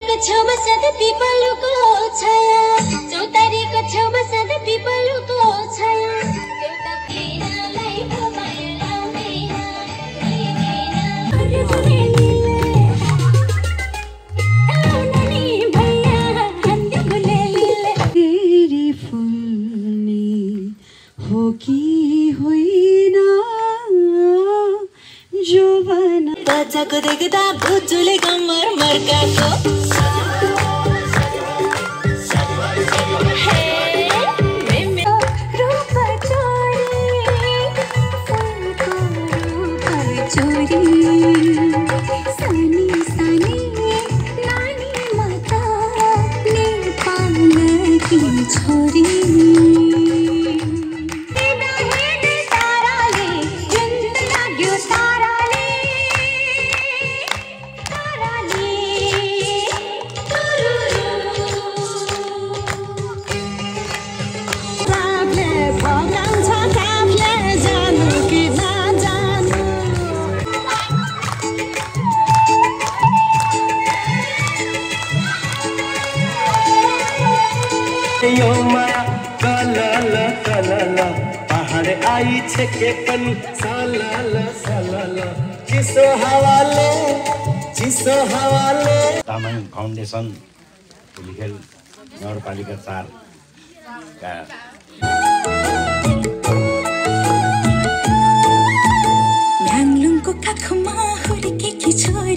छेउमा सधैँ पिपलुको छाया चौतारीको छेउमा सधैँ पिपलुको छाया एउटा फेरालाई तेरी फुल्ने हो कि होइन जो बना बच्चाको देख्दा भुजुले कम्मर मर्काको यो माया कलल कलल पहाड आई छेके पनि सलल सलल चिसो हावाले तामाङ फाउन्डेसन धुलिखेल नगरपालिका 4 का नाङलुङको काखमा हुर्केकी छोरी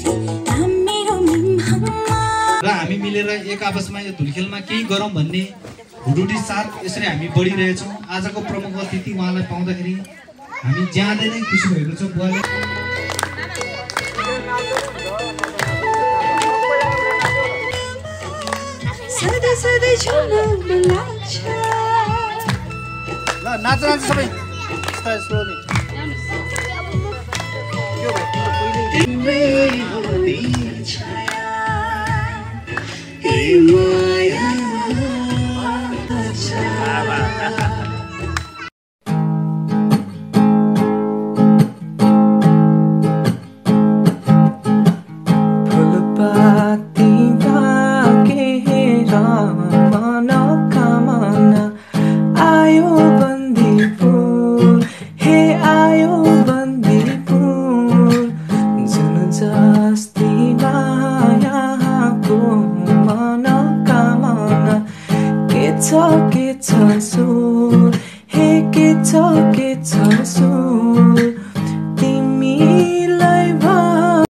मेरो मिमहम्मा र हामी मिलेर एक आपसमा यो धुलिखेलमा केही गरौँ भन्ने हुडुडी साथ यसरी हामी बढिरहेछौँ। आजको प्रमुख अतिथि उहाँलाई पाउँदाखेरि हामी ज्यादै नै खुसी भएको छौँ। बुवाले सधैँ सधैँ झुल्न लाग्छ ल नाच सबै स्लोली तिम्रै हो